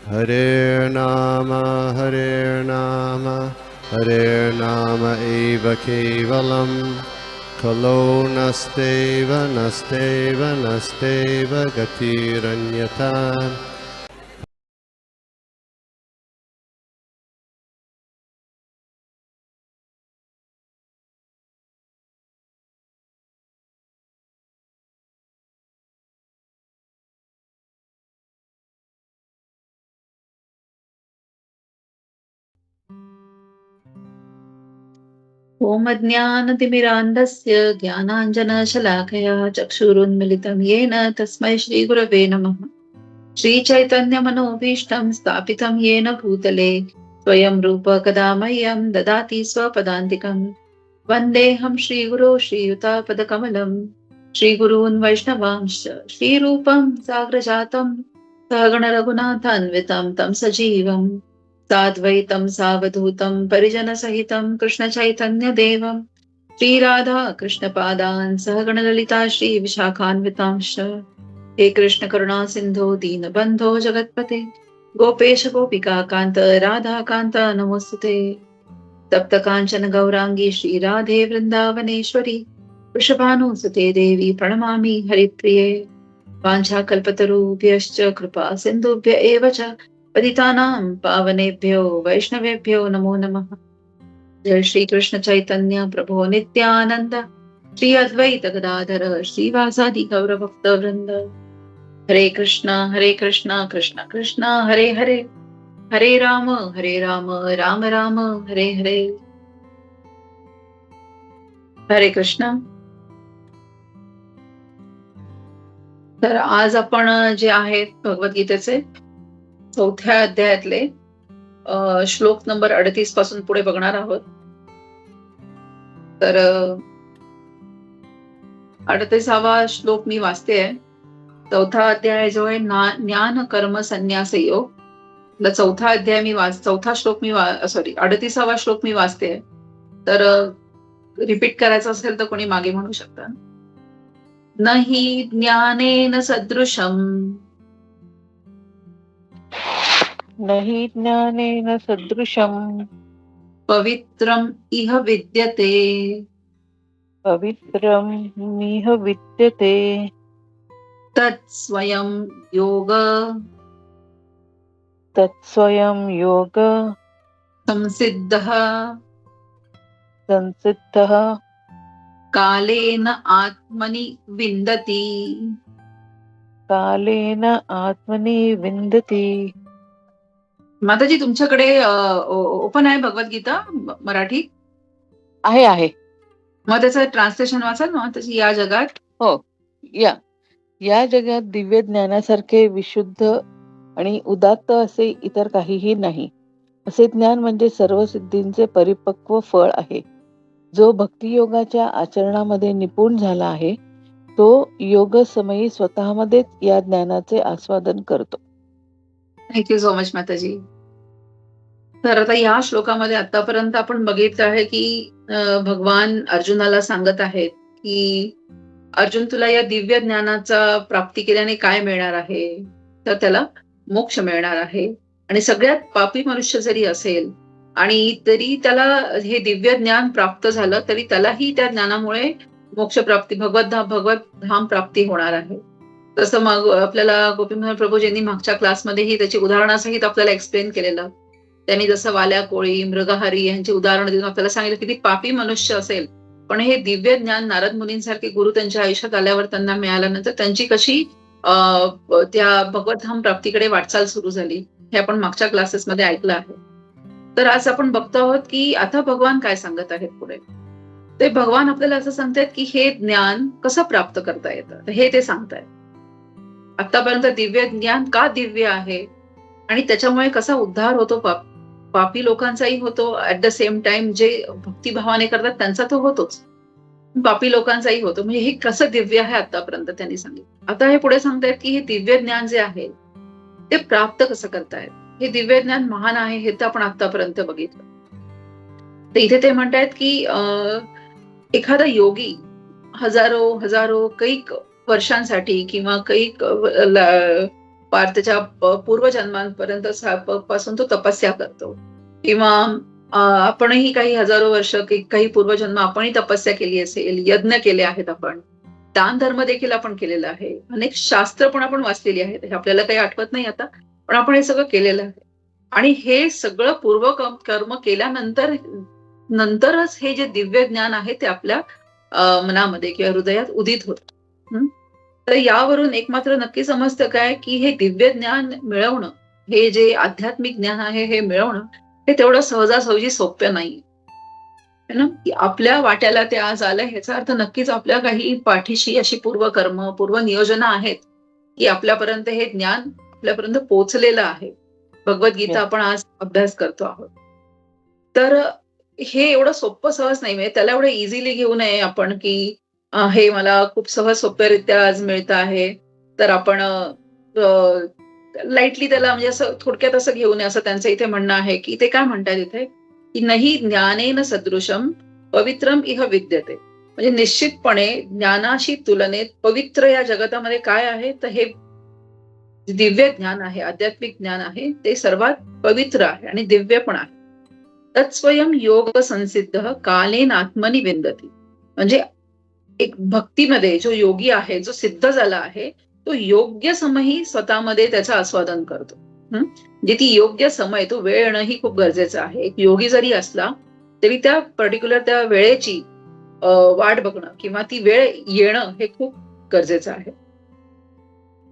Hare Nama Hare Nama eva kevalam Kalo nasteva nasteva nasteva gatiranyata. ओम अज्ञानतिमिरान्धस्य ज्ञानाञ्जनशलाकया चक्षुरुन्मिलितं येन तस्मै श्रीगुरवे नमः। श्रीचैतन्यमनोभीष्टं स्थापितं येन भूतले स्वयं रूप कदा मह्यं ददाति स्वपदान्तिकम्। वन्देऽहं श्रीगुरो श्रीयुतापदकमलं श्रीगुरून् वैष्णवांश्च श्रीरूपं साग्रजातं सहगणरघुनाथान्वितं तं सजीवम् साद्वैतं सावधूतं परिजनसहितं कृष्णचैतन्यदेवं श्रीराधा कृष्णपादान् सहगणललिता श्रीविशाखान्वितांश्च। हे कृष्ण करुणा सिन्धो दीनबन्धो जगत्पते गोपेश गोपिका कान्त राधा कान्त नमोस्तुते। तप्त काञ्चन गौराङ्गी श्रीराधे वृन्दावनेश्वरी वृषभानुसुते देवी प्रणमामि हरिप्रिये। वाञ्छाकल्पतरुभ्यश्च कृपा सिन्धुभ्य एव च पतितानां पावनेभ्यो वैष्णवेभ्यो नमो नमः। जय श्री कृष्ण चैतन्य प्रभो नित्यानंद श्री अद्वैत गदाधर श्रीवासादि गौरभक्तवृंद। हरे कृष्णा कृष्ण कृष्ण हरे हरे हरे राम राम राम हरे हरे। हरे कृष्ण। तर आज आपण जे आहेत भगवद्गीतेचे 4थ्या अध्यायातले श्लोक नंबर 38 पासून पुढे बघणार आहोत। तर 38वा श्लोक मी वाचते आहे। 4था अध्याय जो आहे ज्ञान कर्म संन्यास योग, 4था श्लोक मी 38वा श्लोक मी वाचते आहे। तर रिपीट करायचं असेल तर कोणी मागे म्हणू शकता। नहि ज्ञानेन सदृशम नहि ज्ञानेन सदृशम् पवित्रम इह विद्यते पवित्रमिह विद्यते तत्स्वयं योग तत्स्वयं योग संसिद्धः संसिद्धः कालेन आत्मनि विन्दति। कालेन आत्मनि विन्दति। माताजी तुमच्याकडे ओपन आहे भगवद्गीता मराठी? आहे मग त्याचं ट्रान्सलेशन वाचाल ना त्याची या जगात? हो, या जगात दिव्य ज्ञानासारखे विशुद्ध आणि उदात्त असे इतर काहीही नाही। असे ज्ञान म्हणजे सर्व सिद्धींचे परिपक्व फळ आहे। जो भक्तियोगाच्या आचरणामध्ये निपुण झाला आहे तो योग समयी स्वतःमध्येच या ज्ञानाचे आस्वादन करतो। थँक्यू सो मच माताजी। तर आता या श्लोकामध्ये आतापर्यंत आपण बघितलं आहे की भगवान अर्जुनाला सांगत आहेत की अर्जुन तुला या दिव्य ज्ञानाचा प्राप्ती केल्याने काय मिळणार आहे, तर त्याला मोक्ष मिळणार आहे। आणि सगळ्यात पापी मनुष्य जरी असेल आणि तरी त्याला हे दिव्य ज्ञान प्राप्त झालं तरी त्यालाही त्या ज्ञानामुळे मोक्ष प्राप्ती भगवत धाम प्राप्ती होणार आहे। तसं मग आपल्याला गोपीनाथ प्रभूजींनी मागच्या क्लासमध्येही त्याची उदाहरणासहित आपल्याला एक्सप्लेन केलेलं। त्यांनी जसं वाल्या कोळी मृगहारी यांची उदाहरण देऊन आपल्याला सांगितलं किती पापी मनुष्य असेल पण हे दिव्य ज्ञान नारद मुनींसारखे गुरु त्यांच्या आयुष्यात आल्यावर त्यांना मिळाल्यानंतर त्यांची कशी त्या भगवतधाम प्राप्तीकडे वाटचाल सुरू झाली हे आपण मागच्या क्लासेसमध्ये ऐकलं आहे। तर आज आपण बघतो आहोत की आता भगवान काय सांगत आहेत पुढे। ते भगवान आपल्याला असं सांगतायत की हे ज्ञान कसं प्राप्त करता येतं हे ते सांगतायत। आतापर्यंत दिव्य ज्ञान का दिव्य आहे आणि त्याच्यामुळे कसा उद्धार होतो पापी लोकांचाही होतो, ऍट द सेम टाइम जे भक्तिभावाने करतात त्यांचा तो होतोच, पापी लोकांचाही होतो। म्हणजे हे कसं दिव्य आहे आतापर्यंत त्यांनी सांगितलं। आता हे पुढे सांगतायत की हे दिव्य ज्ञान जे आहे ते प्राप्त कसं करतायत। हे दिव्य ज्ञान महान आहे हे तर आपण आतापर्यंत बघितलं। तर इथे ते म्हणतायत की एखादा योगी हजारो कैक वर्षांसाठी किंवा कैक पार त्याच्या पूर्वजन्मांपर्यंत पासून तो तपस्या करतो. किंवा आपणही काही हजारो वर्ष काही पूर्वजन्म आपणही तपस्या केली असेल, यज्ञ केले आहेत आपण, दान धर्म देखील आपण केलेला आहे, अनेक शास्त्र पण आपण वाचलेली आहेत. हे आपल्याला काही आठवत नाही आता, पण आपण हे सगळं केलेलं आहे. आणि हे सगळं कर्म नंतरच हे जे दिव्य ज्ञान आहे ते आपल्या मनामध्ये किंवा हृदयात उदित होतं. तर यावरून एक मात्र नक्की समजतं काय, की हे दिव्य ज्ञान मिळवणं, हे जे आध्यात्मिक ज्ञान आहे हे मिळवणं, हे तेवढं सहजासहजी सोपं नाही ना. की आपल्या वाट्याला ते आज आलंय ह्याचा अर्थ नक्कीच आपल्या काही पाठीशी अशी पूर्वकर्म, पूर्वनियोजनं आहेत, की आपल्यापर्यंत हे ज्ञान आपल्यापर्यंत पोहोचलेलं आहे. भगवद्गीता आपण आज अभ्यास करतो आहोत. तर हे एवढं सोपं सहज नाही, म्हणजे त्याला एवढं इझिली घेऊ नये आपण, की हे मला खूप सहज सोप्यारित्या आज मिळत आहे, तर आपण लाईटली त्याला म्हणजे असं थोडक्यात असं घेऊ नये, असं त्यांचं इथे म्हणणं आहे. की ते काय म्हणतात इथे, की नाही ज्ञानेन सदृशम पवित्रम इह विद्यते. म्हणजे निश्चितपणे ज्ञानाशी तुलनेत पवित्र या जगतामध्ये काय आहे, तर हे दिव्य ज्ञान आहे, आध्यात्मिक ज्ञान आहे, ते सर्वात पवित्र आहे आणि दिव्य पण आहे. तत्स्वयं योग संसिद्ध कालेन आत्मनि विंदती. म्हणजे एक भक्तीमध्ये जो योगी आहे, जो सिद्ध झाला आहे, तो योग्य समयी स्वतःमध्ये त्याचं आस्वादन करतो. म्हणजे ती योग्य समय, तो वेळ येणं ही खूप गरजेचं आहे. एक योगी जरी असला तरी त्या पर्टिक्युलर त्या वेळेची वाट बघणं किंवा ती वेळ येणं हे खूप गरजेचं आहे.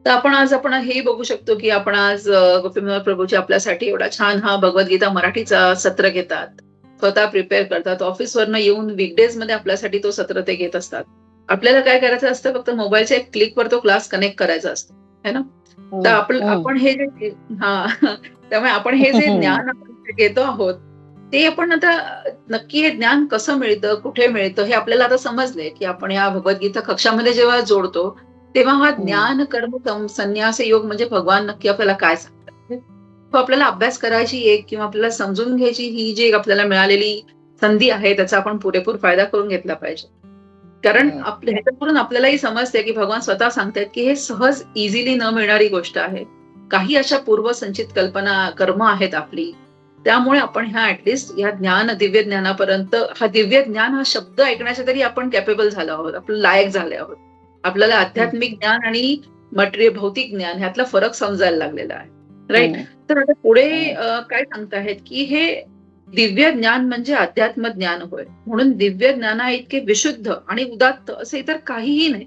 तर आपण हे बघू शकतो, की आपण आज गोपीनाथ प्रभूजी आपल्यासाठी एवढा छान हा भगवद्गीता मराठीचा सत्र घेतात, स्वतः प्रिपेअर करतात, ऑफिसवरनं येऊन वीकडेज मध्ये आपल्यासाठी तो सत्र ते घेत असतात. आपल्याला काय करायचं असतं, फक्त मोबाईलच्या एक क्लिकवर तो क्लास कनेक्ट करायचा असतो, है ना. तर आपण हे जे त्यामुळे आपण हे जे ज्ञान आपण घेतो आहोत, ते आपण आता नक्की हे ज्ञान कसं मिळतं, कुठे मिळतं, हे आपल्याला आता समजलंय, की आपण या भगवद्गीता कक्षामध्ये जेव्हा जोडतो, तेव्हा हा ज्ञान कर्म संन्यास योग म्हणजे भगवान नक्की आपल्याला काय सांगतात, तो आपल्याला अभ्यास करायची एक किंवा आपल्याला समजून घ्यायची ही जी आपल्याला मिळालेली संधी आहे, त्याचा आपण पुरेपूर फायदा करून घेतला पाहिजे. कारण ह्याच्यावरून आपल्यालाही समजते, की भगवान स्वतः सांगतात, की हे सहज इझिली न मिळणारी गोष्ट आहे. काही अशा पूर्वसंचित कल्पना कर्म आहेत आपली, त्यामुळे आपण ह्या ऍटलिस्ट ह्या दिव्य ज्ञानापर्यंत, हा दिव्य ज्ञान हा शब्द ऐकण्याच्या तरी आपण कॅपेबल झालो आहोत, आपण लायक झाले आहोत. आपल्याला आध्यात्मिक ज्ञान आणि भौतिक ज्ञान ह्यातला फरक समजायला लागलेला आहे, राईट. तर आता पुढे काय सांगताहेत, की हे दिव्य ज्ञान म्हणजे अध्यात्म ज्ञान होय, म्हणून दिव्य ज्ञाना इतके विशुद्ध आणि उदात्त असे इतर काहीही नाही.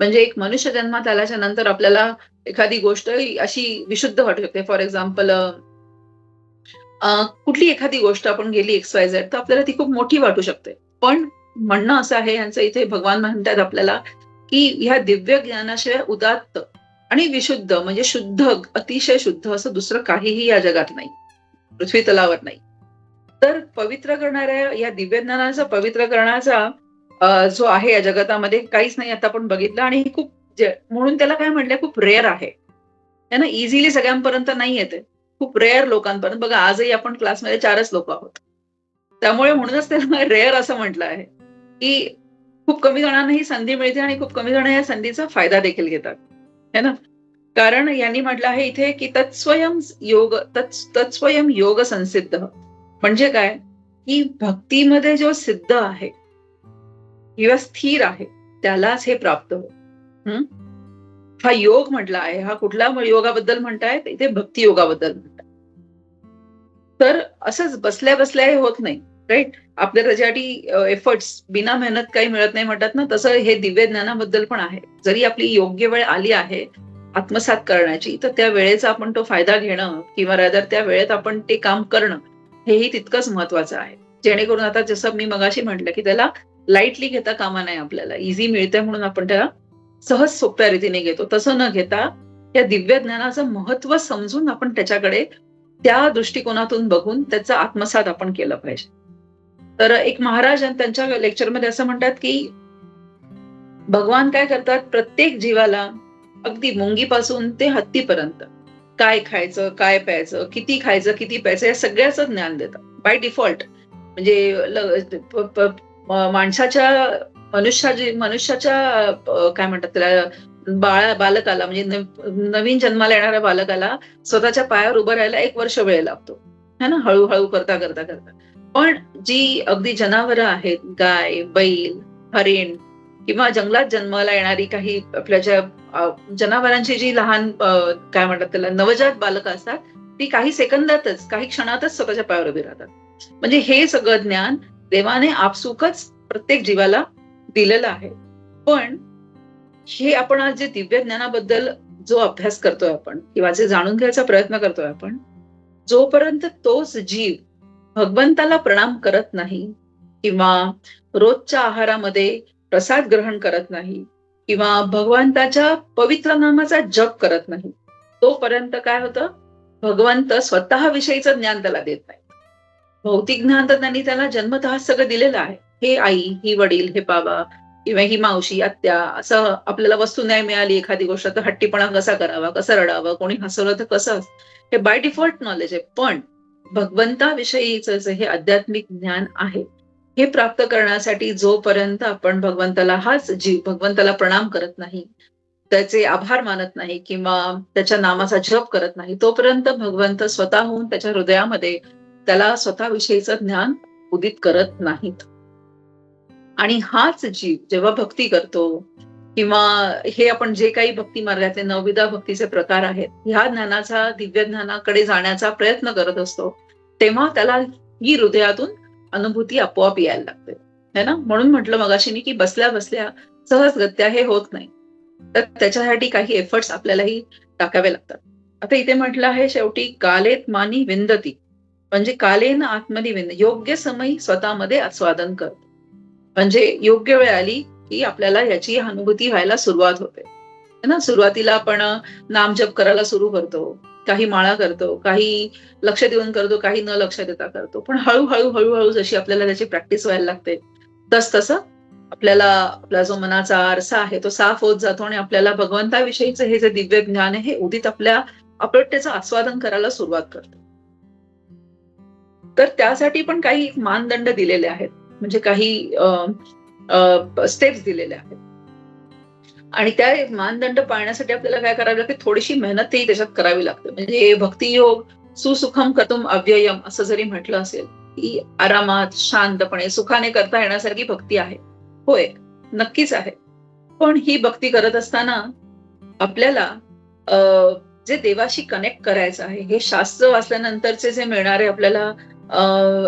म्हणजे एक मनुष्य जन्मात आल्याच्या नंतर आपल्याला एखादी गोष्ट अशी विशुद्ध वाटू शकते. फॉर एक्झाम्पल कुठली एखादी गोष्ट आपण गेली XYZ, तर आपल्याला ती खूप मोठी वाटू शकते. पण म्हणणं असं आहे यांचं इथे, भगवान म्हणतात आपल्याला, की ह्या दिव्य ज्ञानाशिवाय उदात्त आणि विशुद्ध म्हणजे शुद्ध, अतिशय शुद्ध असं दुसरं काहीही या जगात नाही, पृथ्वी तलावर नाही. तर पवित्र करणाऱ्या या दिव्य ज्ञानाचा, पवित्र करण्याचा जो आहे या जगतामध्ये काहीच नाही, आता आपण बघितलं. आणि खूप म्हणून त्याला काय म्हटलंय, खूप रेअर आहे ना, इझिली सगळ्यांपर्यंत नाही येते, खूप रेअर लोकांपर्यंत. बघा आजही आपण क्लासमध्ये 4च लोक आहोत, त्यामुळे म्हणूनच त्याला रेअर असं म्हटलं आहे, की खूप कमी जणांना ही संधी मिळते आणि खूप कमी जण या संधीचा फायदा देखील घेतात, है ना. कारण यांनी म्हटलं आहे इथे, की तत्स्वयं योग संसिद्ध. म्हणजे काय, की भक्तीमध्ये जो सिद्ध आहे किंवा स्थिर आहे त्यालाच हे प्राप्त होतं. हा योग म्हटला आहे, हा कुठल्या योगाबद्दल म्हणतायत इथे, भक्ती योगाबद्दल म्हणतात. तर असंच बसल्या बसल्या हे होत नाही, राईट. आपल्या त्याच्यासाठी एफर्ट्स, बिना मेहनत काही मिळत नाही म्हणतात ना, तसं हे दिव्य ज्ञानाबद्दल पण आहे. जरी आपली योग्य वेळ आली आहे आत्मसात करण्याची, तर त्या वेळेचा आपण तो फायदा घेणं किंवा रादर त्या वेळेत आपण ते काम करणं हेही तितकंच महत्वाचं आहे. जेणेकरून आता जसं मी मगाशी म्हटलं, की त्याला लाईटली घेता कामा नाही, आपल्याला इझी मिळतंय म्हणून आपण त्याला सहज सोप्या रीतीने घेतो. तसं न घेता या दिव्य ज्ञानाचं महत्व समजून आपण त्याच्याकडे त्या दृष्टिकोनातून बघून त्याचा आत्मसात आपण केलं पाहिजे. तर एक महाराज त्यांच्या लेक्चरमध्ये असं म्हणतात, की भगवान काय करतात, प्रत्येक जीवाला अगदी मुंगीपासून ते हत्तीपर्यंत काय खायचं, काय प्यायचं, किती खायचं, किती प्यायचं, या सगळ्याचं ज्ञान देतात बाय डिफॉल्ट. म्हणजे मनुष्याच्या काय म्हणतात त्याला, बालकाला म्हणजे नवीन जन्माला येणाऱ्या बालकाला स्वतःच्या पायावर उभं राहायला 1 वर्ष वेळ लागतो, है ना, हळूहळू करता करता करता. पण जी अगदी जनावरं आहेत, गाय, बैल, हरिण किंवा जंगलात जन्माला येणारी काही आपल्या ज्या जनावरांची जी लहान काय म्हणतात त्याला, नवजात बालकं असतात, ती काही सेकंदातच, काही क्षणातच स्वतःच्या पायावर उभी राहतात. म्हणजे हे सगळं ज्ञान देवाने आपसुकच प्रत्येक जीवाला दिलेलं आहे. पण हे आपण आज जे दिव्य ज्ञानाबद्दल जो अभ्यास करतोय आपण किंवा जे जाणून घ्यायचा प्रयत्न करतोय आपण, जोपर्यंत तोच जीव भगवंताला प्रणाम करत नाही किंवा रोजच्या आहारामध्ये प्रसाद ग्रहण करत नाही किंवा भगवंताच्या पवित्र नामाचा जप करत नाही, तोपर्यंत काय होतं, भगवंत स्वतःविषयीचं ज्ञान त्याला देत नाही. भौतिक ज्ञान तर त्यांनी त्याला जन्मतः सगळं दिलेलं आहे. हे आई, ही वडील, हे बाबा किंवा ही मावशी, आत्या, असं आपल्याला वस्तू नाही मिळाली एखादी गोष्ट तर हट्टीपणा कसा करावा, कसं रडावं, कोणी हसवलं तर कसं, हे बाय डिफॉल्ट नॉलेज आहे. पण भगवंताविषयीचं जे हे आध्यात्मिक ज्ञान आहे, हे प्राप्त करण्यासाठी जोपर्यंत आपण भगवंताला, हाच जीव भगवंताला प्रणाम करत नाही, त्याचे आभार मानत नाही किंवा त्याच्या नामाचा जप करत नाही, तोपर्यंत भगवंत स्वतःहून त्याच्या हृदयामध्ये त्याला स्वतःविषयीचं ज्ञान उदित करत नाहीत. आणि हाच जीव जेव्हा भक्ती करतो किंवा हे आपण जे काही भक्ती मार्गाचे 9विधा भक्तीचे प्रकार आहेत, ह्या ज्ञानाचा, दिव्य ज्ञानाकडे जाण्याचा प्रयत्न करत असतो, तेव्हा त्याला ही हृदयातून अनुभूती आपोआप यायला लागते, है ना. म्हणून म्हटलं मगाशी मी की बसल्या बसल्या सहजगत्या हे होत नाही, तर त्याच्यासाठी काही एफर्ट्स आपल्यालाही टाकावे लागतात. आता इथे म्हटलं आहे शेवटी, कालेत मानी विंदती, म्हणजे कालेन आत्मनी विंद, योग्य समयी स्वतःमध्ये आस्वादन करतो. म्हणजे योग्य वेळ आली की आपल्याला याची अनुभूती व्हायला सुरुवात होते, है ना. सुरुवातीला आपण नामजप करायला सुरू करतो, काही माळा करतो, काही लक्ष देऊन करतो, काही न लक्ष देता करतो. पण हळूहळू हळूहळू जशी आपल्याला त्याची प्रॅक्टिस व्हायला लागते, तसं आपल्याला आपला जो मनाचा आरसा आहे तो साफ होत जातो आणि आपल्याला भगवंताविषयीचं हे जे दिव्य ज्ञान आहे हे उदित आपण त्याचं आस्वादन करायला सुरुवात करतो. तर त्यासाठी पण काही मानदंड दिलेले आहेत, म्हणजे काही स्टेप्स दिलेले आहेत. आणि त्या मानदंड पाळण्यासाठी आपल्याला काय करावं लागते, थोडीशी मेहनतही त्याच्यात करावी लागते. म्हणजे भक्तियोग सुसुखम कर्तुम अव्ययम असं जरी म्हटलं असेल, की आरामात, शांतपणे, सुखाने करता येण्यासारखी भक्ती आहे. होय, नक्कीच आहे. पण ही भक्ती करत असताना आपल्याला जे देवाशी कनेक्ट करायचं आहे, हे शास्त्र वाचल्यानंतरचे जे मिळणारे आपल्याला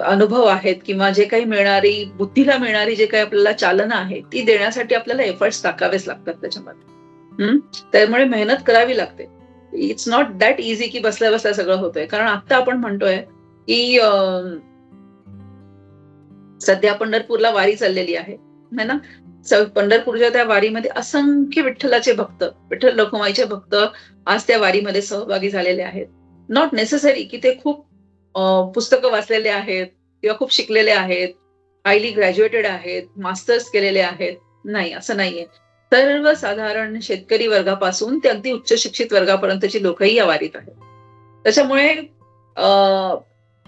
अनुभव आहेत किंवा जे काही मिळणारी, बुद्धीला मिळणारी जे काही आपल्याला चालना आहे, ती देण्यासाठी आपल्याला एफर्ट्स टाकावेच लागतात त्याच्यामध्ये. त्यामुळे मेहनत करावी लागते. इट्स नॉट दॅट इझी की बसल्या बसल्या सगळं होतंय. कारण आता आपण म्हणतोय की सध्या पंढरपूरला वारी चाललेली आहे ना. पंढरपूरच्या त्या वारीमध्ये असंख्य विठ्ठलाचे भक्त, विठ्ठल रखुमाईचे भक्त आज त्या वारीमध्ये सहभागी झालेले आहेत. नॉट नेसेसरी की ते खूप पुस्तकं वाचलेले आहेत किंवा खूप शिकलेले आहेत, हायली ग्रॅज्युएटेड आहेत, मास्टर्स केलेले आहेत. नाही, असं नाहीये. सर्वसाधारण शेतकरी वर्गापासून ते अगदी उच्च शिक्षित वर्गापर्यंतची लोकही या वारीत आहेत. त्याच्यामुळे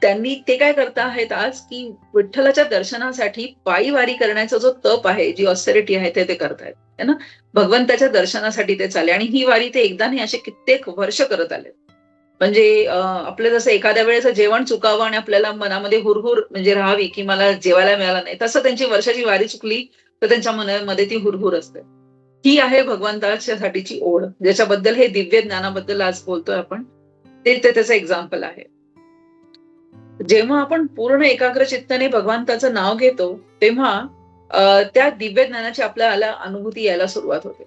त्यांनी ते काय करता आहेत आज, की विठ्ठलाच्या दर्शनासाठी पायी वारी करण्याचा जो तप आहे, जी ऑस्टेरिटी आहे, ते करतायत, है ना. भगवंताच्या दर्शनासाठी ते चालले आणि ही वारी ते एकदा नाही, असे कित्येक वर्ष करत आले. म्हणजे आपलं जसं एखाद्या वेळेचं जेवण चुकावं आणि आपल्याला मनामध्ये हुरहुर म्हणजे राहावी की मला जेवायला मिळालं नाही, तसं त्यांची वर्षाची वारी चुकली तर त्यांच्या मनामध्ये ती हुरहुर असते. ही आहे भगवंताच्या साठीची ओढ, ज्याच्याबद्दल हे दिव्य ज्ञानाबद्दल आज बोलतोय आपण, ते त्याचं एक्झाम्पल आहे. जेव्हा आपण पूर्ण एकाग्र चित्ताने भगवंताचं नाव घेतो, तेव्हा त्या दिव्य ज्ञानाची आपल्याला अनुभूती यायला सुरुवात होते.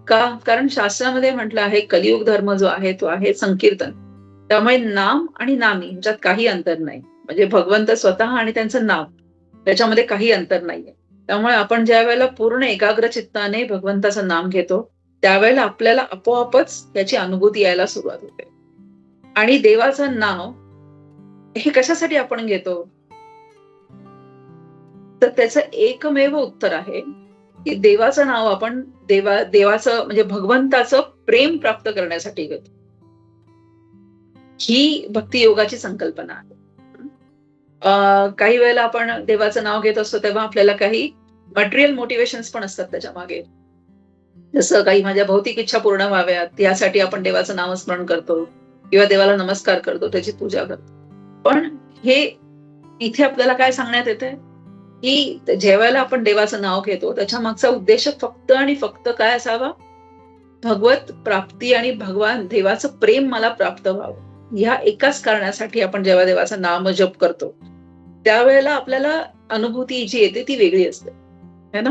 का? कारण शास्त्रामध्ये म्हटलं आहे, कलियुग धर्म जो आहे तो आहे संकीर्तन. त्यामुळे नाम आणि नामी यांच्यात काही अंतर नाही. म्हणजे भगवंत स्वतः आणि त्यांचं नाव, त्याच्यामध्ये काही अंतर नाहीये. त्यामुळे आपण ज्या वेळेला पूर्ण एकाग्र चित्ताने भगवंताचं नाम घेतो, त्यावेळेला आपल्याला आपोआपच त्याची अनुभूती यायला सुरुवात होते. आणि देवाचं नाव हे कशासाठी आपण घेतो, तर त्याचं एकमेव उत्तर आहे की देवाचं नाव आपण देवाचं म्हणजे भगवंताचं प्रेम प्राप्त करण्यासाठी घेतो. ही भक्ती योगाची संकल्पना आहे. काही वेळेला आपण देवाचं नाव घेत असतो तेव्हा आपल्याला काही मटेरियल मोटिवेशन्स पण असतात त्याच्या मागे. जसं काही माझ्या भौतिक इच्छा पूर्ण व्हाव्यात यासाठी आपण देवाचं नामस्मरण करतो किंवा देवाला नमस्कार करतो, त्याची पूजा करतो. पण हे इथे आपल्याला काय सांगण्यात येतंय, की जेव्हा आपण देवाचं नाव घेतो त्याच्या मागचा उद्देश फक्त आणि फक्त काय असावा, भगवत प्राप्ती आणि भगवान देवाचं प्रेम मला प्राप्त व्हावं. ह्या एकाच कारणासाठी आपण जेव्हा देवाचं नाम जप करतो त्यावेळेला आपल्याला अनुभूती जी येते ती वेगळी असते, है ना.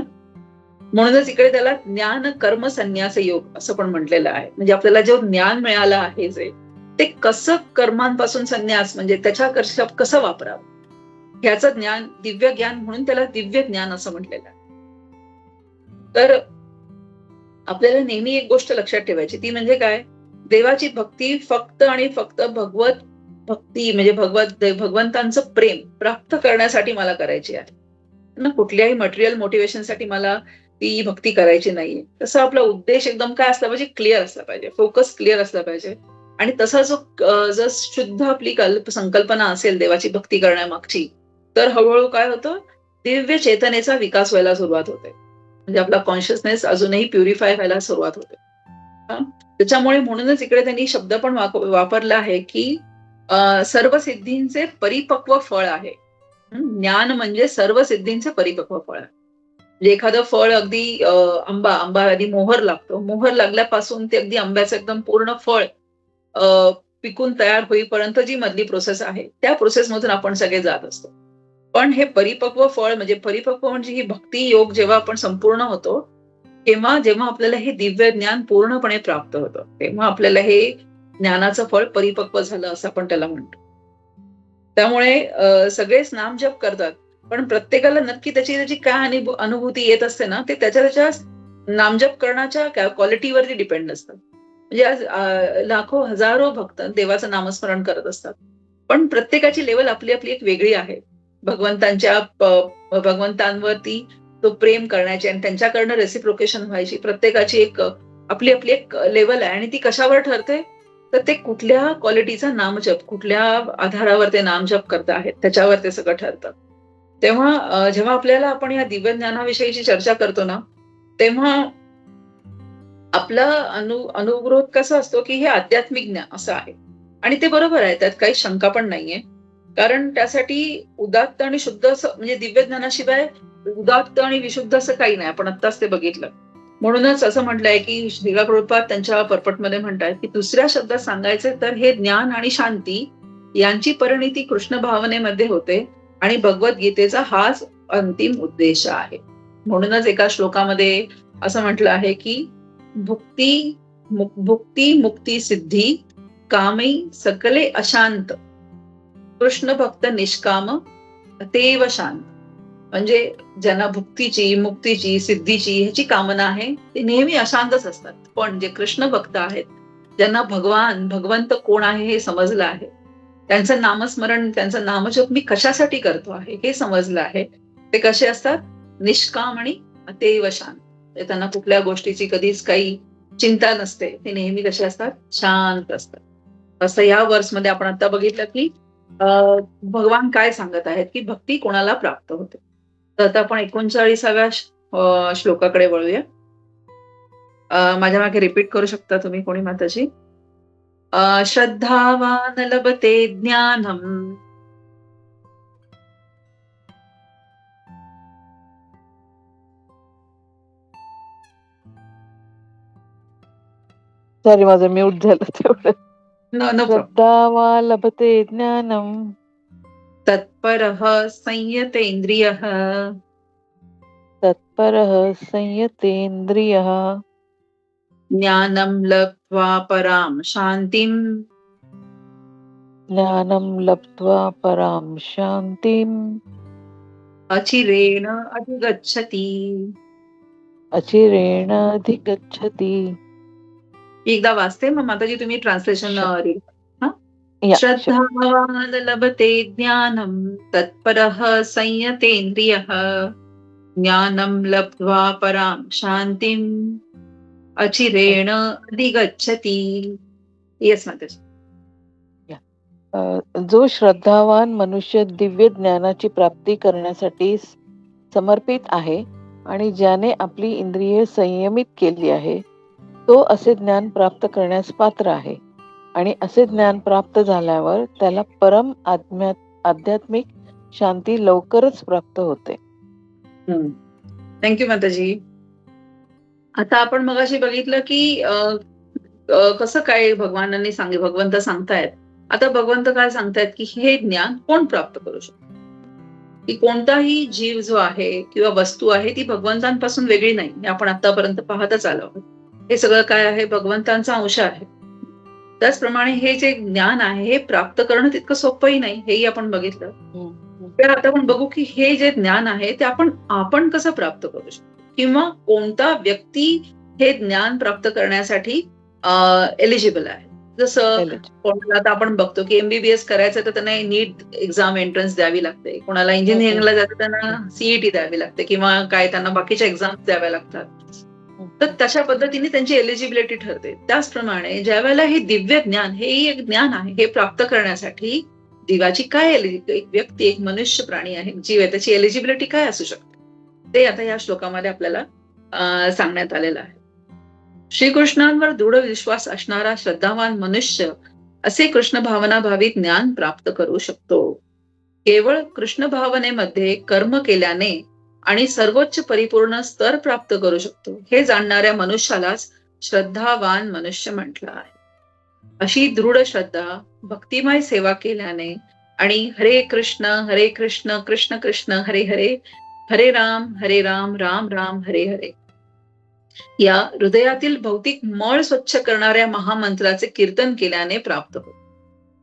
म्हणूनच इकडे त्याला ज्ञान कर्म संन्यास योग असं पण म्हटलेलं आहे. म्हणजे आपल्याला जे ज्ञान मिळालं आहे जे, ते कसं कर्मांपासून संन्यास म्हणजे त्याच्या कसं वापरावं ह्याचं ज्ञान, दिव्य ज्ञान म्हणून त्याला दिव्य ज्ञान असं म्हटलेलं आहे. तर आपल्याला नेहमी एक गोष्ट लक्षात ठेवायची, ती म्हणजे काय, देवाची भक्ती फक्त आणि फक्त भगवत भक्ती म्हणजे भगवंतांचं प्रेम प्राप्त करण्यासाठी मला करायची आहे ना. कुठल्याही मटेरियल मोटिवेशनसाठी मला ती भक्ती करायची नाहीये. तसा आपला उद्देश एकदम काय असला पाहिजे, क्लिअर असला पाहिजे, फोकस क्लिअर असला पाहिजे. आणि तसा जो जर शुद्ध आपली संकल्पना असेल देवाची भक्ती करण्यामागची, तर हळूहळू काय होतं, दिव्य चेतनेचा विकास व्हायला सुरुवात होते. म्हणजे आपला कॉन्शियसनेस अजूनही प्युरिफाय व्हायला सुरुवात होते. त्याच्यामुळे म्हणूनच इकडे त्यांनी शब्द पण वापरला आहे की सर्व सिद्धींचे परिपक्व फळ आहे. ज्ञान म्हणजे सर्व सिद्धींचे परिपक्व फळ आहे. म्हणजे एखादं फळ अगदी आंबा आधी मोहर लागतो, मोहर लागल्यापासून ते अगदी आंब्याचं एकदम पूर्ण फळ पिकून तयार होईपर्यंत जी मधली प्रोसेस आहे त्या प्रोसेसमधून आपण सगळे जात असतो. पण हे परिपक्व फळ म्हणजे परिपक्व म्हणजे ही भक्ती योग जेव्हा आपण संपूर्ण होतो तेव्हा जेव्हा आपल्याला हे दिव्य ज्ञान पूर्णपणे प्राप्त होतं तेव्हा आपल्याला हे ज्ञानाचं फळ परिपक्व झालं असं आपण त्याला म्हणतो. त्यामुळे सगळेच नामजप करतात, पण प्रत्येकाला नक्की त्याची काय अनुभूती येत असते ना, ते त्याच्या नामजप करण्याच्या क्वालिटीवरती डिपेंड असतं. म्हणजे आज लाखो हजारो भक्त देवाचं नामस्मरण करत असतात, पण प्रत्येकाची लेवल आपली आपली एक वेगळी आहे. भगवंतांवरती तो प्रेम करण्याची आणि त्यांच्याकडनं रेसिप्रोकेशन व्हायची प्रत्येकाची एक आपली आपली एक लेवल आहे. आणि ती कशावर ठरते, तर ते कुठल्या क्वालिटीचा नामजप, कुठल्या आधारावर ते नामजप करत आहेत त्याच्यावर ते सगळं ठरतं. तेव्हा जेव्हा आपल्याला आपण या दिव्य ज्ञानाविषयीची चर्चा करतो ना, तेव्हा आपला अनुग्रोध कसा असतो की हे आध्यात्मिक ज्ञान असं आहे. आणि ते बरोबर आहे, त्यात काही शंका पण नाहीये. कारण त्यासाठी उदात्त आणि शुद्ध असं म्हणजे दिव्य ज्ञानाशिवाय उदात्त आणि विशुद्ध असं काही नाही. आपण आत्ताच ते बघितलं. म्हणूनच असं म्हटलंय की श्रीला प्रभुपाद त्यांच्या पर्पटमध्ये म्हणतात की दुसऱ्या शब्दात सांगायचे तर हे ज्ञान आणि शांती यांची परिणिती कृष्ण भावनेमध्ये होते आणि भगवद्गीतेचा हाच अंतिम उद्देश आहे. म्हणूनच एका श्लोकामध्ये असं म्हटलं आहे की भुक्ती मुक्ती सिद्धी कामे सकले अशांत कृष्ण भक्त निष्काम अतेव शांत. म्हणजे ज्यांना भुक्तीची मुक्तीची सिद्धीची ह्याची कामना आहे ते नेहमी अशांतच असतात. पण जे कृष्ण भक्त आहेत, ज्यांना भगवंत कोण आहे हे समजलं आहे, त्यांचं नामस्मरण त्यांचं नामजप मी कशासाठी करतो आहे हे समजलं आहे, ते कसे असतात, निष्काम आणि अतेव शांत. त्यांना कुठल्या गोष्टीची कधीच काही चिंता नसते, ते नेहमी कसे असतात, शांत असतात. असं या वर्समध्ये आपण आता बघितलं की भगवान काय सांगत आहेत की भक्ती कोणाला प्राप्त होते. तर आता आपण 39व्या श्लोकाकडे वळूया. माझ्या मागे रिपीट करू शकता तुम्ही कोणी माताजी. श्रद्धावान लभते ज्ञानम सॉरी, माझं म्यूट झालं तेवढं. न श्रद्धावा लभते ज्ञानम तत्परः संयतेन्द्रियः तत्परः संयतेन्द्रियः ज्ञानं लब्ध्वा परां शान्तिम् ज्ञानं लब्ध्वा परां शान्तिम् अचिरेण अधिगच्छति. अचिरेण अधिगच्छति. एकदा वाचते मग माताजी तुम्ही ट्रान्सलेशन रीड. श्रद्धावान लभते ज्ञानं तत्परः संयतेन्द्रियः ज्ञानं लब्ध्वा परां शान्तिम् अचिरेण अधिगच्छति. येस माताजी. जो श्रद्धावान मनुष्य दिव्य ज्ञानाची प्राप्ती करण्यासाठी समर्पित आहे आणि ज्याने आपली इंद्रिये संयमित केली आहे तो असे ज्ञान प्राप्त करण्यास पात्र आहे. आणि असे ज्ञान प्राप्त झाल्यावर त्याला परम आध्यात्मिक शांती लवकरच प्राप्त होते. थँक्यू माताजी. आता आपण मगाशी बघितलं की कसं काय भगवंत सांगतायत. आता भगवंत काय सांगतायत की हे ज्ञान कोण प्राप्त करू शकतो, की कोणताही जीव जो आहे किंवा वस्तू आहे ती भगवंतांपासून वेगळी नाही. हे आपण आतापर्यंत पाहतच आलो आहोत. हे सगळं काय आहे, भगवंतांचा अंश आहे. त्याचप्रमाणे हे जे ज्ञान आहे हे प्राप्त करणं तितकं सोपंही नाही, हेही आपण बघितलं. तर आता आपण बघू की हे जे ज्ञान आहे ते आपण कसं प्राप्त करू शकतो, किंवा कोणता व्यक्ती हे ज्ञान प्राप्त करण्यासाठी एलिजिबल आहे. जसं कोणाला आता आपण बघतो की MBBS करायचं तर त्यांना नीट एक्झाम एंट्रन्स द्यावी लागते. कोणाला इंजिनिअरिंगला जायचं त्यांना CET द्यावी लागते, किंवा काय त्यांना बाकीच्या एक्झाम्स द्याव्या लागतात. तर तशा पद्धतीने त्यांची एलिजिबिलिटी ठरते. त्याचप्रमाणे ज्या वेळेला हे दिव्य ज्ञान, हे एक ज्ञान आहे, हे प्राप्त करण्यासाठी देवाची काय एक व्यक्ती, एक मनुष्य प्राणी आहे, जीव आहे, त्याची एलिजिबिलिटी काय असू शकते, ते आता या श्लोकामध्ये आपल्याला सांगण्यात आलेलं आहे. श्रीकृष्णांवर दृढ विश्वास असणारा श्रद्धावान मनुष्य असे कृष्ण भावनाभावी ज्ञान प्राप्त करू शकतो. केवळ कृष्ण भावनेमध्ये कर्म केल्याने आणि सर्वोच्च परिपूर्ण स्तर प्राप्त करू शकतो, हे जाणणाऱ्या मनुष्यालाच श्रद्धावान मनुष्य म्हटलं आहे. अशी दृढ श्रद्धा भक्तिमय सेवा केल्याने आणि हरे कृष्ण कृष्ण कृष्ण हरे हरे, हरे राम राम राम हरे हरे या हृदयातील भौतिक मळ स्वच्छ करणाऱ्या महामंत्राचे कीर्तन केल्याने प्राप्त होते.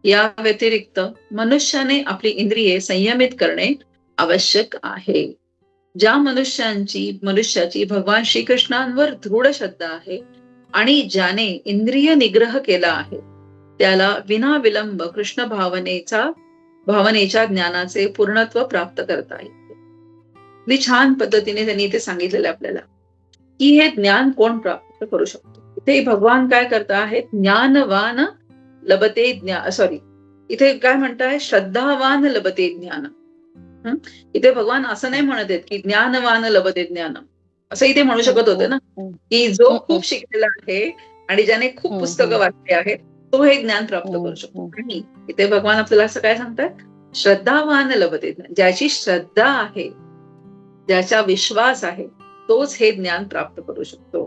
या व्यतिरिक्त मनुष्याने आपली इंद्रिये संयमित करणे आवश्यक आहे. ज्या मनुष्याची भगवान श्रीकृष्णांवर दृढ श्रद्धा आहे आणि ज्याने इंद्रिय निग्रह केला आहे त्याला विनाविलंब कृष्ण भावनेच्या ज्ञानाचे पूर्णत्व प्राप्त करता येते. अगदी छान पद्धतीने त्यांनी इथे सांगितलेलं आपल्याला की हे ज्ञान कोण प्राप्त करू शकतो. इथे भगवान काय करत आहेत, ज्ञानवान लभते इथे काय म्हणताय, श्रद्धावान लभते ज्ञान. इथे भगवान असं नाही म्हणत आहेत की ज्ञानवान लभते ज्ञान, असं इथे म्हणू शकत होते ना, की जो खूप शिकलेला आहे आणि ज्याने खूप पुस्तकं वाचली आहेत तो हे ज्ञान प्राप्त करू शकतो. आणि इथे भगवान आपल्याला असं काय सांगतात, श्रद्धावान लभते ज्ञान, ज्याची श्रद्धा आहे, ज्याचा विश्वास आहे तोच हे ज्ञान प्राप्त करू शकतो.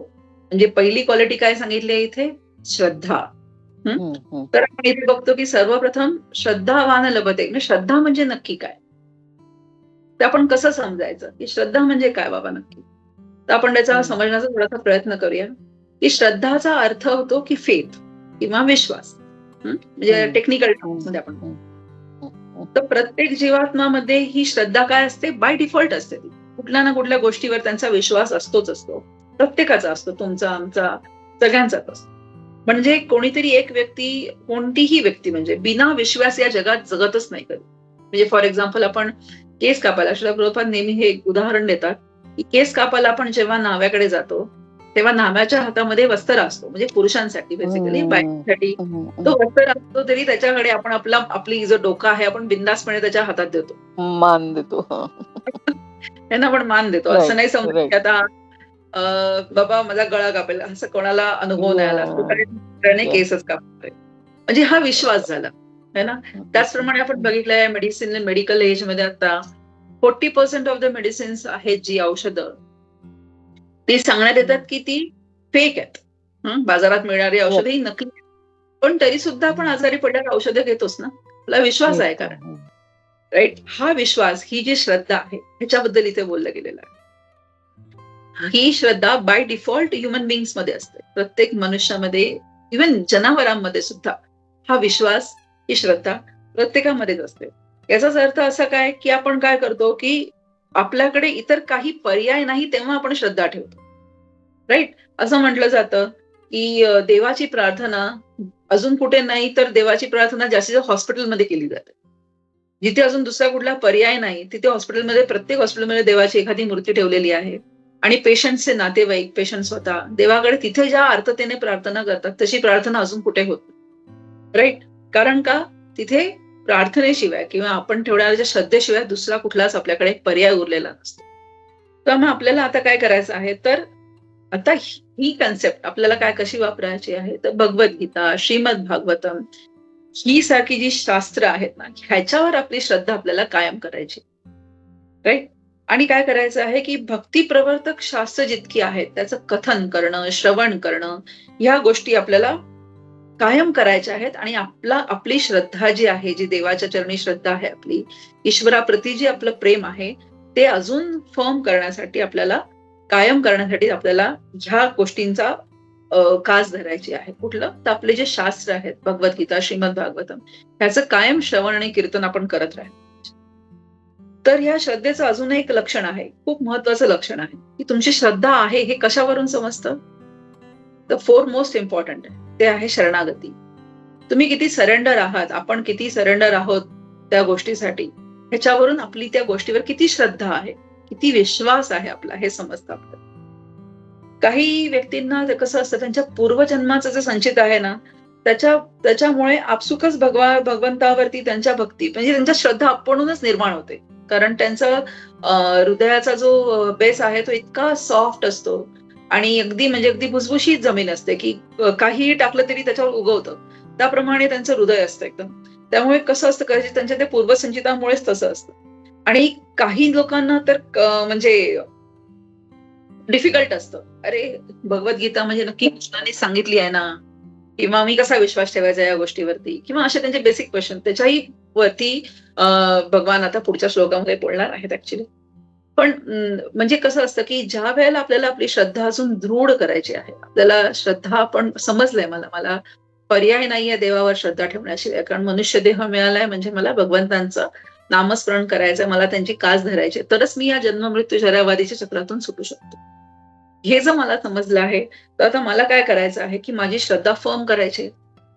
म्हणजे पहिली क्वालिटी काय सांगितली आहे इथे, श्रद्धा. तर आपण इथे बघतो की सर्वप्रथम श्रद्धावान लभते, श्रद्धा म्हणजे नक्की काय, ते आपण कसं समजायचं की श्रद्धा म्हणजे काय बाबा नक्की. तर आपण त्याचा समजण्याचा थोडासा प्रयत्न करूया की श्रद्धाचा अर्थ होतो की फेथ किंवा विश्वास, म्हणजे टेक्निकल टर्म्स मध्ये आपण. तर प्रत्येक जीवात्मामध्ये ही श्रद्धा काय असते, बाय डिफॉल्ट असते. ती कुठल्या ना कुठल्या गोष्टीवर त्यांचा विश्वास असतो, प्रत्येकाचा असतो, तुमचा आमचा सगळ्यांचाच असतो. म्हणजे कोणीतरी एक व्यक्ती, कोणतीही व्यक्ती म्हणजे बिना विश्वास या जगात जगतच नाही कधी. म्हणजे फॉर एक्झाम्पल आपण केस कापायला, श्रील प्रभुपाद नेहमी हे उदाहरण देतात की केस कापायला आपण जेव्हा न्हाव्याकडे जातो तेव्हा न्हाव्याच्या हातामध्ये वस्त्र असतो, म्हणजे पुरुषांसाठी बेसिकली, बायकांसाठी तो वस्त्र असतो, तरी त्याच्याकडे आपण आपली जो डोका आहे आपण बिंदासपणे त्याच्या हातात देतो, मान देतो, त्यांना आपण मान देतो. असं नाही समजत की आता बाबा माझा गळा कापेल, असं कोणाला अनुभव नाही आला, केसच कापतोय, म्हणजे हा विश्वास झाला है ना. त्याचप्रमाणे आपण बागीतलंय मेडिकल एज मध्ये आता 40% ऑफ द मेडिसिन्स आहेत, जी औषधं ती सांगण्यात येतात की ती फेक आहेत. बाजारात मिळणारी औषधं ही नकली, पण तरी सुद्धा आपण आजारी पडल्यावर औषधं घेतोच ना, आपला विश्वास आहे कारण, राईट. हा विश्वास, ही जी श्रद्धा आहे ह्याच्याबद्दल इथे बोललं गेलेलं आहे. ही श्रद्धा बाय डिफॉल्ट ह्युमन बिंग्स मध्ये असते, प्रत्येक मनुष्यामध्ये, इव्हन जनावरांमध्ये सुद्धा हा विश्वास, ही श्रद्धा प्रत्येकामध्येच असते. याचाच अर्थ असा काय की आपण काय करतो की आपल्याकडे इतर काही पर्याय नाही तेव्हा आपण श्रद्धा ठेवतो, राईट. असं म्हटलं जातं की देवाची प्रार्थना अजून कुठे नाही तर देवाची प्रार्थना जास्तीत जास्त हॉस्पिटलमध्ये केली जाते. जिथे अजून दुसरा कुठला पर्याय नाही तिथे हॉस्पिटलमध्ये, प्रत्येक हॉस्पिटलमध्ये देवाची एखादी मूर्ती ठेवलेली आहे आणि पेशंटचे नातेवाईक, पेशंट स्वतः देवाकडे तिथे ज्या अर्थतेने प्रार्थना करतात तशी प्रार्थना अजून कुठे होत नाही, राईट. कारण का, तिथे प्रार्थनेशिवाय किंवा आपण ठेवणाऱ्या श्रद्धेशिवाय दुसरा कुठलाच आपल्याकडे पर्याय उरलेला नसतो. तर मग आपल्याला आता काय करायचं आहे, तर आता ही कन्सेप्ट आपल्याला काय कशी वापरायची आहे, तर भगवद्गीता, श्रीमद भागवतम ही सारखी जी शास्त्र आहेत ना, ह्याच्यावर आपली श्रद्धा आपल्याला कायम करायची, राईट. आणि काय करायचं आहे, की भक्ती प्रवर्तक शास्त्र जितकी आहेत त्याचं कथन करणं, श्रवण करणं, ह्या गोष्टी आपल्याला कायम करायच्या आहेत. आणि आपली श्रद्धा जी आहे, जी देवाच्या चरणी श्रद्धा आहे आपली, ईश्वराप्रती जे आपलं प्रेम आहे, ते अजून फर्म करण्यासाठी आपल्याला, कायम करण्यासाठी आपल्याला ह्या गोष्टींचा कास धरायची आहे. कुठलं? तर आपले जे शास्त्र आहेत, भगवद्गीता, श्रीमद भागवतम, ह्याचं कायम श्रवण आणि कीर्तन आपण करत राहायचं. तर या श्रद्धेचं अजून एक लक्षण आहे, खूप महत्वाचं लक्षण आहे, की तुमची श्रद्धा आहे हे कशावरून समजतं? तर फोर मोस्ट इम्पॉर्टंट आहे, ते आहे शरणागती. तुम्ही किती सरेंडर आहात, आपण किती सरेंडर आहोत त्या गोष्टीसाठी, ह्याच्यावरून आपली त्या गोष्टीवर किती श्रद्धा आहे, किती विश्वास आहे आपला, हे समजतं आपल्याला. काही व्यक्तींना कसं असतं, त्यांच्या पूर्वजन्माचं जे संचित आहे ना, त्याच्यामुळे आपसुकच भगवंतावरती त्यांच्या भक्ती म्हणजे त्यांच्या श्रद्धा आपणूनच निर्माण होते. कारण त्यांचा हृदयाचा जो बेस आहे तो इतका सॉफ्ट असतो आणि अगदी भुसभुशीत जमीन असते, की काहीही टाकलं तरी त्याच्यावर उगवतं. त्याप्रमाणे त्यांचं हृदय असतं एकदम. त्यामुळे कसं असतं, कदाचित त्यांच्या त्या पूर्वसंचितामुळेच तसं असतं. आणि काही लोकांना तर म्हणजे डिफिकल्ट असतं. अरे, भगवद्गीता म्हणजे नक्की कृष्णाने सांगितली आहे ना, किंवा मी कसा विश्वास ठेवायचा या गोष्टीवरती, किंवा असे त्यांचे बेसिक क्वेश्चन, त्याच्याही वरती भगवान आता पुढच्या श्लोकामध्ये बोलणार आहेत ऍक्च्युली. पण म्हणजे कसं असतं, की ज्या वेळेला आपल्याला आपली श्रद्धा अजून दृढ करायची आहे, आपल्याला श्रद्धा, आपण समजलंय, मला पर्याय नाहीये देवावर श्रद्धा ठेवण्याशिवाय, कारण मनुष्य देह मिळालाय म्हणजे मला भगवंतांचं नामस्मरण करायचंय, मला त्यांची कास धरायची, तरच मी या जन्म मृत्यू शरावादीच्या चक्रातून सुटू शकतो. हे जर मला समजलं आहे, तर आता मला काय करायचं आहे, की माझी श्रद्धा फर्म करायची.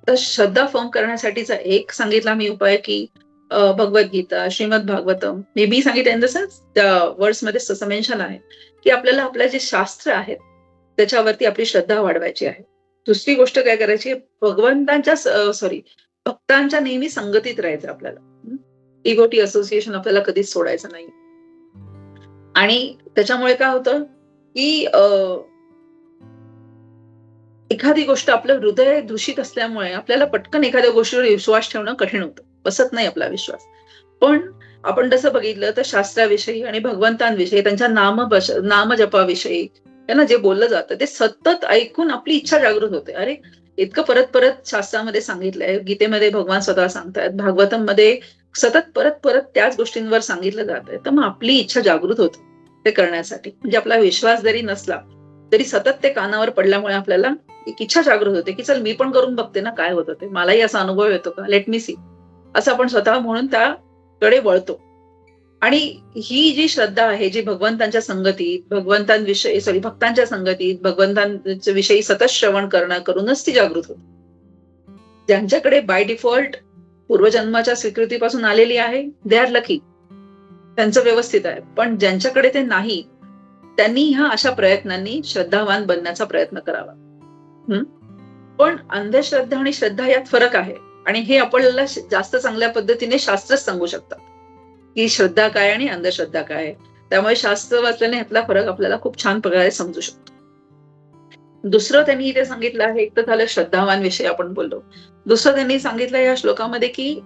तर श्रद्धा फर्म करण्यासाठीचा एक सांगितला मी उपाय, की भगवद्गीता, श्रीमद भागवतम, मी सांगितलं इन द सेन्स त्या वर्ड्स मध्ये तसं मेन्शन आहे, की आपल्याला आपल्या जे शास्त्र आहेत त्याच्यावरती आपली श्रद्धा वाढवायची आहे. दुसरी गोष्ट काय करायची, भक्तांच्या नेहमी संगतीत राहायचं आपल्याला. इगोटी असोसिएशन आपल्याला कधीच सोडायचं नाही. आणि त्याच्यामुळे काय होतं, की एखादी गोष्ट, आपलं हृदय दूषित असल्यामुळे आपल्याला पटकन एखाद्या गोष्टीवर विश्वास ठेवणं कठीण होतं, बसत नाही आपला विश्वास. पण आपण तसं बघितलं तर शास्त्राविषयी आणि भगवंतांविषयी, त्यांच्या नामजपाविषयी त्यांना जे बोललं जातं ते सतत ऐकून आपली इच्छा जागृत होते. अरे, इतकं परत परत शास्त्रामध्ये सांगितलंय, गीतेमध्ये भगवान स्वतः सांगतायत, भागवतम मध्ये सतत परत त्याच गोष्टींवर सांगितलं जातंय, तर मग आपली इच्छा जागृत होते ते करण्यासाठी. म्हणजे आपला विश्वास जरी नसला तरी सतत ते कानावर पडल्यामुळे आपल्याला एक इच्छा जागृत होते, की चल मी पण करून बघते ना काय होतं ते, मलाही असा अनुभव येतो का, लेट मी सी, असं आपण स्वतः म्हणून त्याकडे वळतो. आणि ही जी श्रद्धा आहे, जी भगवंतांच्या संगतीत, भक्तांच्या संगतीत, भगवंतांच्या विषयी सतत श्रवण करूनच ती जागृत होते. ज्यांच्याकडे बाय डिफॉल्ट पूर्वजन्माच्या स्वीकृतीपासून आलेली आहे, दे आर लकी, त्यांचं व्यवस्थित आहे. पण ज्यांच्याकडे ते नाही, त्यांनी ह्या अशा प्रयत्नांनी श्रद्धावान बनण्याचा प्रयत्न करावा. पण अंधश्रद्धा आणि श्रद्धा यात फरक आहे, आणि हे आपल्याला जास्त चांगल्या पद्धतीने शास्त्रच सांगू शकतात, की श्रद्धा काय आणि अंधश्रद्धा काय. त्यामुळे शास्त्र वाचल्याने ह्यातला फरक आपल्याला खूप छान प्रकारे समजू शकतो. दुसरं त्यांनी इथे सांगितलं आहे, एक तर झालं श्रद्धावान विषयी आपण बोललो. दुसरं त्यांनी सांगितलं या श्लोकामध्ये, की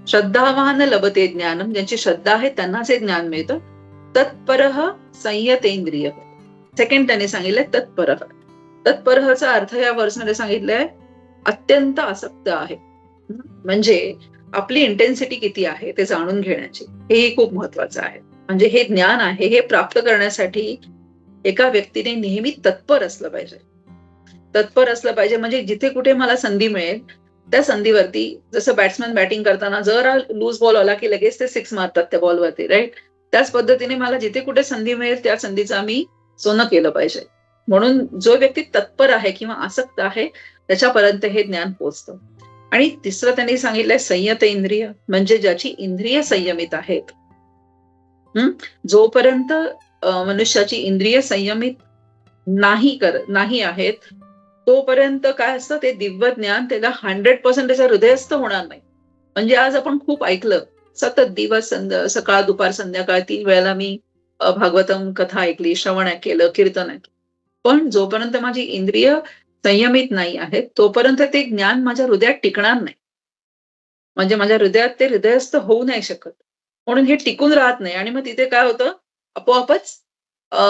श्रद्धावान लभते ज्ञानम, ज्यांची श्रद्धा आहे त्यांनाच हे ज्ञान मिळतं. तत्परः संयतेंद्रिय. सेकंड त्यांनी सांगितलंय तत्परहचा अर्थ या वर्समध्ये सांगितलंय अत्यंत आसक्त आहे. म्हणजे आपली इंटेन्सिटी किती आहे ते जाणून घेण्याची, हेही खूप महत्वाचं आहे. म्हणजे हे ज्ञान आहे, हे प्राप्त करण्यासाठी एका व्यक्तीने नेहमी तत्पर असलं पाहिजे. म्हणजे जिथे कुठे मला संधी मिळेल त्या संधीवरती, जसं बॅट्समॅन बॅटिंग करताना जर लूज बॉल आला की लगेच ते 6 मारतात त्या बॉलवरती, राईट. त्याच पद्धतीने मला जिथे कुठे संधी मिळेल त्या संधीचं मी सोनं केलं पाहिजे. म्हणून जो व्यक्ती तत्पर आहे किंवा आसक्त आहे त्याच्यापर्यंत हे ज्ञान पोहोचतं. आणि तिसरं त्यांनी सांगितलंय संयत इंद्रिय, म्हणजे ज्याची इंद्रिय संयमित आहेत. जोपर्यंत मनुष्याची इंद्रिय संयमित नाही आहेत, तोपर्यंत काय असतं, ते दिव्य ज्ञान त्याला 100% त्याच्या हृदयस्थ होणार नाही. म्हणजे आज आपण खूप ऐकलं, सतत दिवस सकाळ दुपार संध्याकाळ 3 वेळेला मी भागवतम कथा ऐकली, श्रवण केलं, कीर्तन ऐकलं. पण जोपर्यंत माझी इंद्रिय संयमित नाही आहेत, तोपर्यंत ते ज्ञान माझ्या हृदयात टिकणार नाही. म्हणजे माझ्या हृदयात ते हृदयस्थ होऊ नाही शकत. म्हणून हे टिकून राहत नाही आणि मग तिथे काय होतं, आपोआपच अ,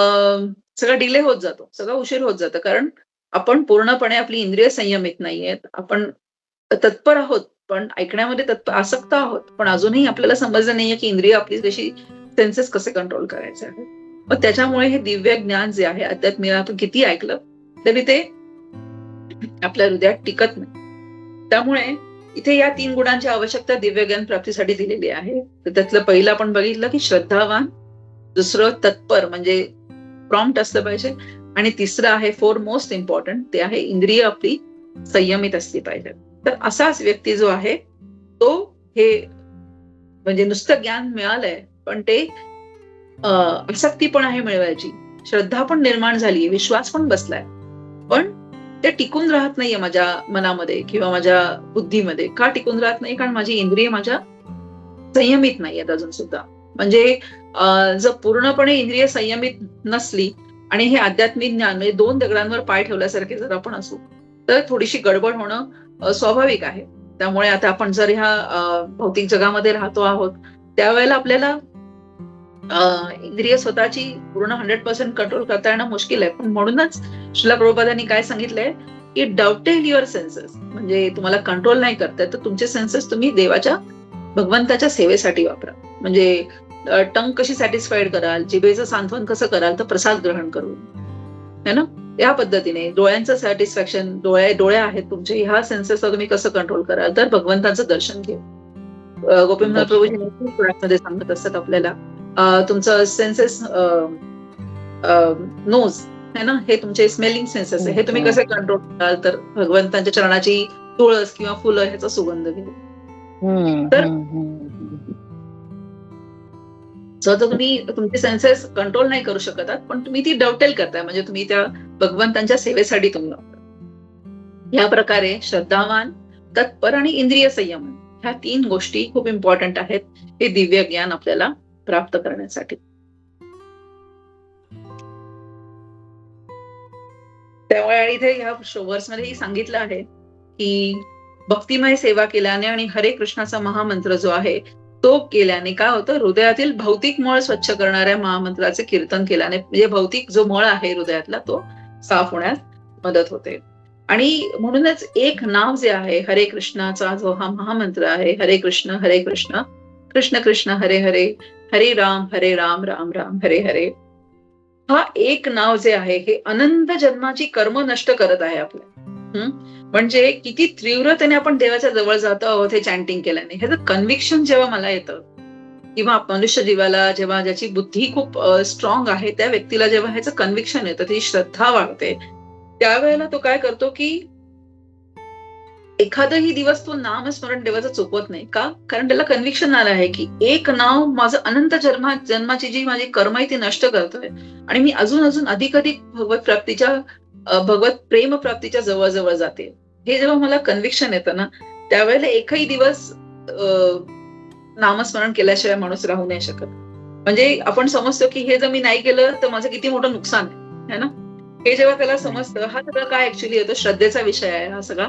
सगळा डिले होत जातो, सगळा उशीर होत जातं. कारण आपण पूर्णपणे आपली इंद्रिय संयमित नाहीयेत. आपण तत्पर आहोत, पण ऐकण्यामध्ये आसक्त आहोत. पण अजूनही आपल्याला समजलं नाहीये, की इंद्रिय आपली कशी सेन्सेस कसे कंट्रोल करायचे आहेत. मग त्याच्यामुळे हे दिव्य ज्ञान जे आहे, अध्यात्म आपण किती ऐकलं, तरी ते आपल्या हृदयात टिकत नाही. त्यामुळे इथे या 3 गुणांची आवश्यकता दिव्य ज्ञान प्राप्तीसाठी दिलेली आहे. तर त्यातलं पहिलं आपण बघितलं, की श्रद्धावान, दुसरं तत्पर म्हणजे प्रॉम्प्ट असलं पाहिजे आणि तिसरं आहे मोस्ट इम्पॉर्टंट, ते आहे इंद्रिय आपली संयमित असली पाहिजे. तर असाच व्यक्ती जो आहे तो हे म्हणजे नुसतं ज्ञान मिळालंय, पण ते आसक्ती पण आहे मिळवायची, श्रद्धा पण निर्माण झाली, विश्वास पण बसलाय, पण ते टिकून राहत नाहीये माझ्या मनामध्ये किंवा माझ्या बुद्धीमध्ये. का टिकून राहत नाही? कारण माझी इंद्रिय माझ्या संयमित नाहीयेत अजून सुद्धा. म्हणजे जर पूर्णपणे इंद्रिय संयमित नसली आणि हे आध्यात्मिक ज्ञान म्हणजे 2 दगडांवर पाय ठेवल्यासारखे जर आपण असू, तर थोडीशी गडबड होणं स्वाभाविक आहे. त्यामुळे आता आपण जर ह्या भौतिक जगामध्ये राहतो आहोत, त्यावेळेला आपल्याला इंद्रिय स्वतःची पूर्ण 100% कंट्रोल करता येणं मुश्किल आहे. पण म्हणूनच श्रील प्रभुपादांनी काय सांगितलंय, की डाउटेल युअर सेन्सेस. म्हणजे तुम्हाला कंट्रोल नाही करता येत, तर तुमचे सेन्सेस तुम्ही देवाच्या, भगवंताच्या सेवेसाठी वापरा. म्हणजे टंग कशी सॅटिस्फाईड कराल, जिभेचं सांत्वन कसं कराल, तर प्रसाद ग्रहण करून, है ना, या पद्धतीने डोळ्यांचं सॅटिस्फॅक्शन, डोळे आहेत तुमचे, ह्या सेन्सेसला तुम्ही कसं कंट्रोल कराल, तर भगवंताचं दर्शन घेऊ. गोपीनाथ प्रभूजी मध्ये सांगत असतात आपल्याला, तुमचं सेन्सेस नोज है ना, हे तुमचे स्मेलिंग सेन्सेस आहे, हे तुम्ही कसे कंट्रोल कराल, तर भगवंतांच्या चरणाची तुळस किंवा फुलं ह्याचा सुगंध घेऊ. तर जर तुम्ही तुमचे सेन्सेस कंट्रोल नाही करू शकत आहात, पण तुम्ही ती डवटेल करताय, म्हणजे तुम्ही त्या भगवंतांच्या सेवेसाठी तुम्ही वापरा. या प्रकारे श्रद्धावान, तत्पर आणि इंद्रिय संयमन ह्या 3 गोष्टी खूप इम्पॉर्टंट आहेत हे दिव्य ज्ञान आपल्याला प्राप्त करण्यासाठी. त्यामुळे आणि इथे ह्या वर्समध्येही सांगितलं आहे की भक्तिमय सेवा केल्याने आणि हरे कृष्णाचा महामंत्र जो आहे तो केल्याने काय होतं, हृदयातील भौतिक मळ स्वच्छ करणाऱ्या महामंत्राचे कीर्तन केल्याने म्हणजे भौतिक जो मळ आहे हृदयातला तो साफ होण्यास मदत होते. आणि म्हणूनच एक नाव जे आहे हरे कृष्णाचा जो हा महामंत्र आहे, हरे कृष्ण कृष्ण कृष्ण हरे हरे, हरे राम राम राम हरे हरे, हा एक नाव जे आहे हे अनंत जन्माची कर्म नष्ट करत आहे आपल्या. म्हणजे किती तीव्रतेने आपण देवाच्या जवळ जातो आहोत हे चॅन्टिंग केल्याने. ह्याचं कन्व्हिक्शन जेव्हा मला येतं, किंवा मनुष्य जीवाला जेव्हा ज्याची बुद्धी खूप स्ट्रॉंग आहे त्या व्यक्तीला जेव्हा ह्याचं कन्व्हिक्शन येतं, ती श्रद्धा वाढते, त्यावेळेला तो काय करतो की एखादाही दिवस तो नामस्मरण देवाचं चुकवत नाही. का? कारण त्याला कन्व्हिक्शन आलं आहे की एक नाव माझं अनंत जन्माची जी माझी कर्म आहे ती नष्ट करतोय आणि मी अजून अधिक भगवत प्रेम प्राप्तीच्या जवळ जाते. हे जेव्हा मला कन्व्हिक्शन येतं ना, त्यावेळेला एकही दिवस नामस्मरण केल्याशिवाय माणूस राहू नाही शकत. म्हणजे आपण समजतो की हे जर मी नाही केलं तर माझं किती मोठं नुकसान आहे ना. हे जेव्हा त्याला समजतं, हा सगळं काय ऍक्च्युअली येतो, श्रद्धेचा विषय आहे हा सगळा.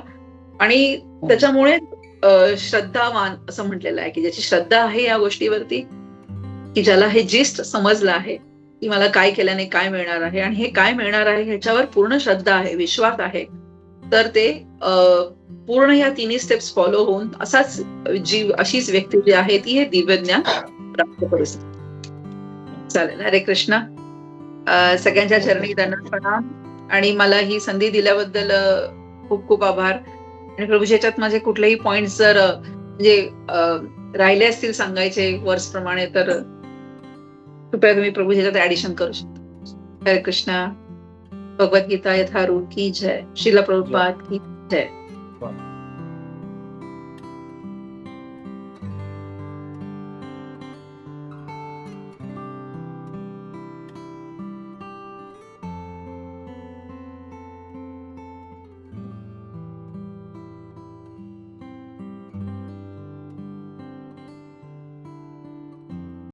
आणि त्याच्यामुळे श्रद्धावान असं म्हटलेलं आहे की ज्याची श्रद्धा आहे या गोष्टीवरती, की ज्याला हे जिस्ट समजलं आहे की मला काय केल्याने काय मिळणार आहे आणि हे काय मिळणार आहे ह्याच्यावर पूर्ण श्रद्धा आहे, विश्वास आहे, तर ते पूर्ण ह्या 3 स्टेप्स फॉलो होऊन अशीच व्यक्ती जी आहे ती हे दिव्य ज्ञान प्राप्त करू शकते. चालेल. हरे कृष्ण. सगळ्यांच्या चरणी दंडवत प्रणाम आणि मला ही संधी दिल्याबद्दल खूप खूप आभार. आणि प्रभूजी याच्यात माझे कुठलेही पॉइंट जर म्हणजे राहिले असतील सांगायचे वर्स प्रमाणे, तर कृपया तुम्ही प्रभूजी याच्यात ऍडिशन करू शकता. हरे कृष्ण. भगवद्गीता यथारूढ की जय. श्रील प्रभुपाद की जय.